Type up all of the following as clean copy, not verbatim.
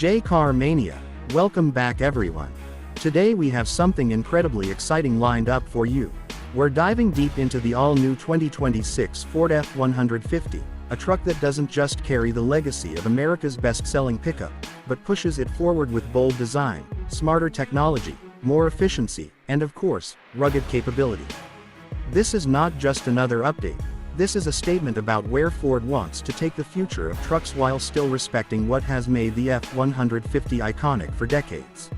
J-Car Mania, welcome back everyone. Today we have something incredibly exciting lined up for you. We're diving deep into the all-new 2026 Ford F-150, a truck that doesn't just carry the legacy of America's best-selling pickup, but pushes it forward with bold design, smarter technology, more efficiency, and of course, rugged capability. This is not just another update. This is a statement about where Ford wants to take the future of trucks while still respecting what has made the F-150 iconic for decades.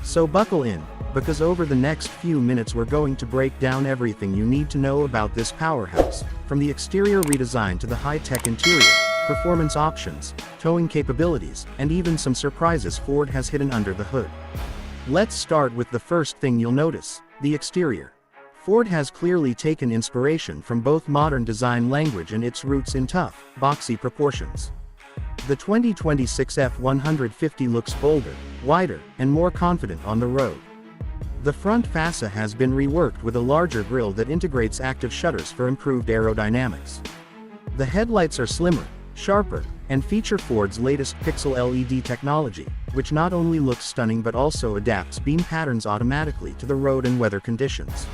So buckle in, because over the next few minutes we're going to break down everything you need to know about this powerhouse, from the exterior redesign to the high-tech interior, performance options, towing capabilities, and even some surprises Ford has hidden under the hood. Let's start with the first thing you'll notice: the exterior. Ford has clearly taken inspiration from both modern design language and its roots in tough, boxy proportions. The 2026 F-150 looks bolder, wider, and more confident on the road. The front fascia has been reworked with a larger grille that integrates active shutters for improved aerodynamics. The headlights are slimmer, sharper, and feature Ford's latest Pixel LED technology, which not only looks stunning but also adapts beam patterns automatically to the road and weather conditions.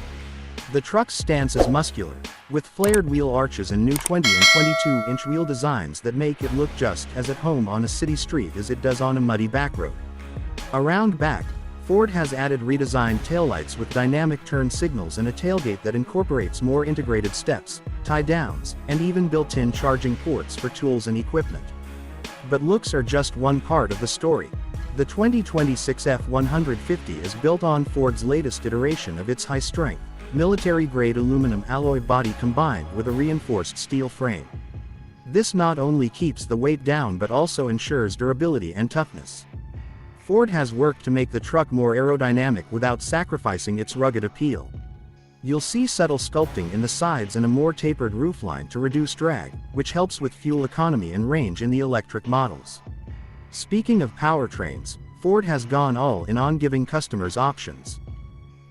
The truck's stance is muscular, with flared wheel arches and new 20 and 22-inch wheel designs that make it look just as at home on a city street as it does on a muddy back road. Around back, Ford has added redesigned taillights with dynamic turn signals and a tailgate that incorporates more integrated steps, tie-downs, and even built-in charging ports for tools and equipment. But looks are just one part of the story. The 2026 F-150 is built on Ford's latest iteration of its high-strength, military-grade aluminum alloy body combined with a reinforced steel frame. This not only keeps the weight down but also ensures durability and toughness. Ford has worked to make the truck more aerodynamic without sacrificing its rugged appeal. You'll see subtle sculpting in the sides and a more tapered roofline to reduce drag, which helps with fuel economy and range in the electric models. Speaking of powertrains, Ford has gone all in on giving customers options.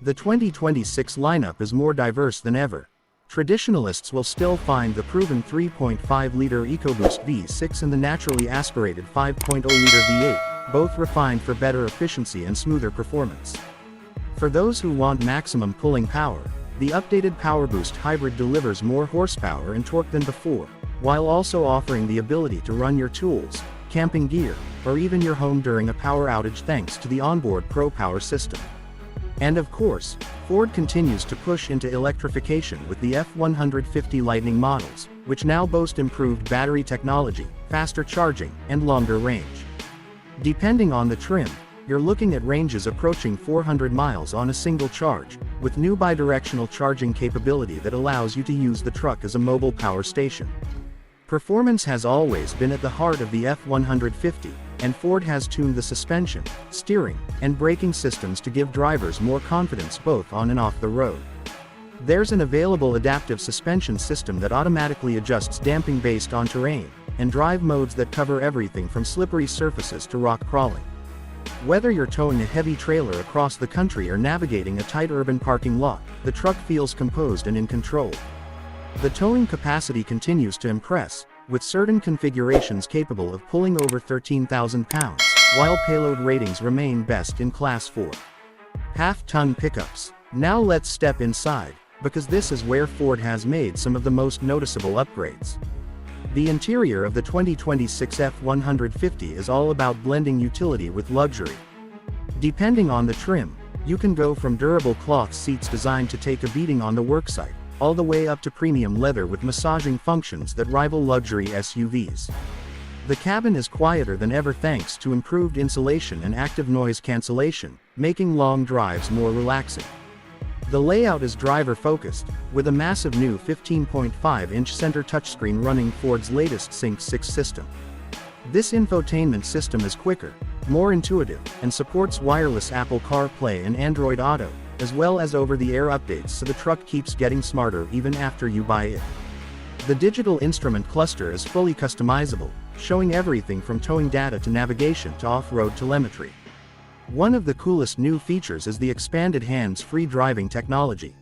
The 2026 lineup is more diverse than ever. Traditionalists will still find the proven 3.5-liter EcoBoost V6 and the naturally aspirated 5.0-liter V8, both refined for better efficiency and smoother performance. For those who want maximum pulling power, the updated PowerBoost Hybrid delivers more horsepower and torque than before, while also offering the ability to run your tools, camping gear, or even your home during a power outage thanks to the onboard Pro Power system. And of course, Ford continues to push into electrification with the F-150 Lightning models, which now boast improved battery technology, faster charging, and longer range. Depending on the trim, you're looking at ranges approaching 400 miles on a single charge, with new bidirectional charging capability that allows you to use the truck as a mobile power station. Performance has always been at the heart of the F-150, and Ford has tuned the suspension, steering, and braking systems to give drivers more confidence both on and off the road. There's an available adaptive suspension system that automatically adjusts damping based on terrain, and drive modes that cover everything from slippery surfaces to rock crawling. Whether you're towing a heavy trailer across the country or navigating a tight urban parking lot, the truck feels composed and in control. The towing capacity continues to impress, with certain configurations capable of pulling over 13,000 pounds, while payload ratings remain best in Class 4. Half-ton pickups. Now let's step inside, because this is where Ford has made some of the most noticeable upgrades. The interior of the 2026 F-150 is all about blending utility with luxury. Depending on the trim, you can go from durable cloth seats designed to take a beating on the worksite, all the way up to premium leather with massaging functions that rival luxury SUVs. The cabin is quieter than ever thanks to improved insulation and active noise cancellation, making long drives more relaxing. The layout is driver-focused, with a massive new 15.5-inch center touchscreen running Ford's latest Sync 6 system. This infotainment system is quicker, more intuitive, and supports wireless Apple CarPlay and Android Auto, as well as over-the-air updates, so the truck keeps getting smarter even after you buy it. The digital instrument cluster is fully customizable, showing everything from towing data to navigation to off-road telemetry. One of the coolest new features is the expanded hands-free driving technology.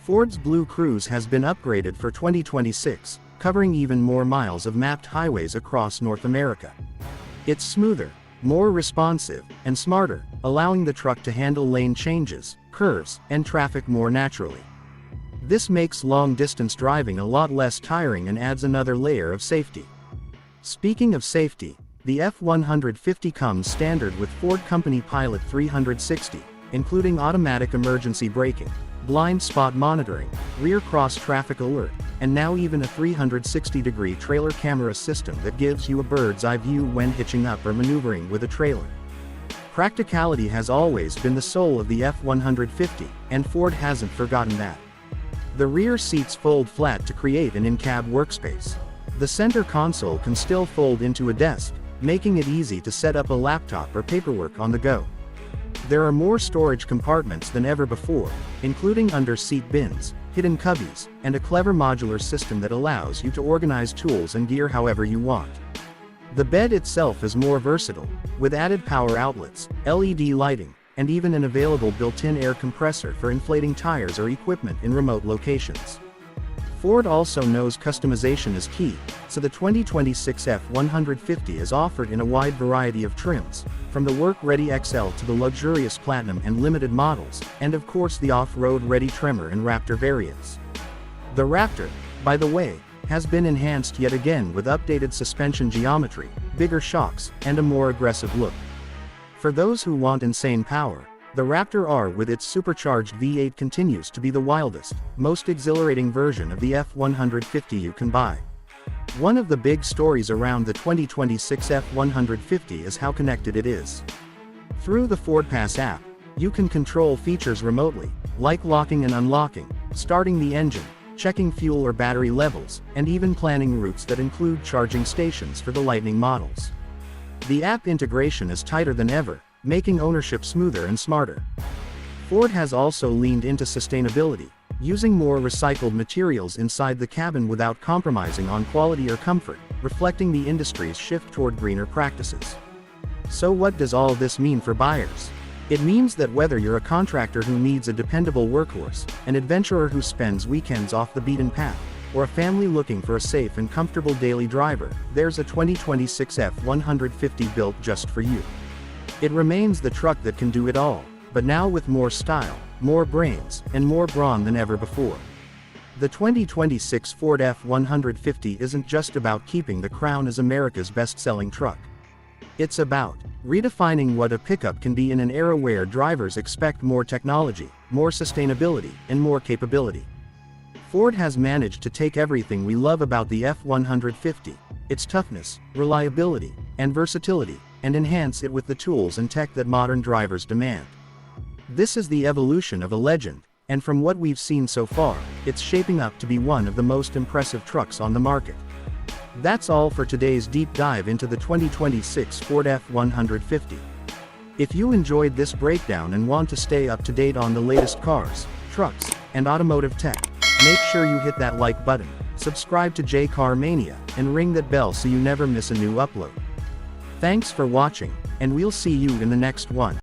Ford's Blue Cruise has been upgraded for 2026, covering even more miles of mapped highways across North America. It's smoother, more responsive, and smarter, allowing the truck to handle lane changes, curves, and traffic more naturally. This makes long-distance driving a lot less tiring and adds another layer of safety. Speaking of safety, the F-150 comes standard with Ford Company Pilot 360, including automatic emergency braking, blind spot monitoring, rear cross-traffic alert, and now even a 360-degree trailer camera system that gives you a bird's-eye view when hitching up or maneuvering with a trailer. Practicality has always been the soul of the F-150, and Ford hasn't forgotten that. The rear seats fold flat to create an in-cab workspace. The center console can still fold into a desk, making it easy to set up a laptop or paperwork on the go. There are more storage compartments than ever before, including under-seat bins, hidden cubbies, and a clever modular system that allows you to organize tools and gear however you want. The bed itself is more versatile, with added power outlets, LED lighting, and even an available built-in air compressor for inflating tires or equipment in remote locations. Ford also knows customization is key, so the 2026 F-150 is offered in a wide variety of trims, from the work-ready XL to the luxurious Platinum and Limited models, and of course the off-road ready Tremor and Raptor variants. The Raptor, by the way, has been enhanced yet again with updated suspension geometry, bigger shocks, and a more aggressive look. For those who want insane power, the Raptor R with its supercharged V8 continues to be the wildest, most exhilarating version of the F-150 you can buy. One of the big stories around the 2026 F-150 is how connected it is. Through the FordPass app, you can control features remotely, like locking and unlocking, starting the engine, checking fuel or battery levels, and even planning routes that include charging stations for the Lightning models. The app integration is tighter than ever, making ownership smoother and smarter. Ford has also leaned into sustainability, using more recycled materials inside the cabin without compromising on quality or comfort, reflecting the industry's shift toward greener practices. So what does all this mean for buyers? It means that whether you're a contractor who needs a dependable workhorse, an adventurer who spends weekends off the beaten path, or a family looking for a safe and comfortable daily driver, there's a 2026 F-150 built just for you. It remains the truck that can do it all, but now with more style, more brains, and more brawn than ever before. The 2026 Ford F-150 isn't just about keeping the crown as America's best-selling truck. It's about redefining what a pickup can be in an era where drivers expect more technology, more sustainability, and more capability. Ford has managed to take everything we love about the F-150, its toughness, reliability, and versatility, and enhance it with the tools and tech that modern drivers demand. This is the evolution of a legend, and from what we've seen so far, it's shaping up to be one of the most impressive trucks on the market. That's all for today's deep dive into the 2026 Ford F-150. If you enjoyed this breakdown and want to stay up to date on the latest cars, trucks, and automotive tech, make sure you hit that like button, subscribe to Car Mania, and ring that bell so you never miss a new upload. Thanks for watching, and we'll see you in the next one.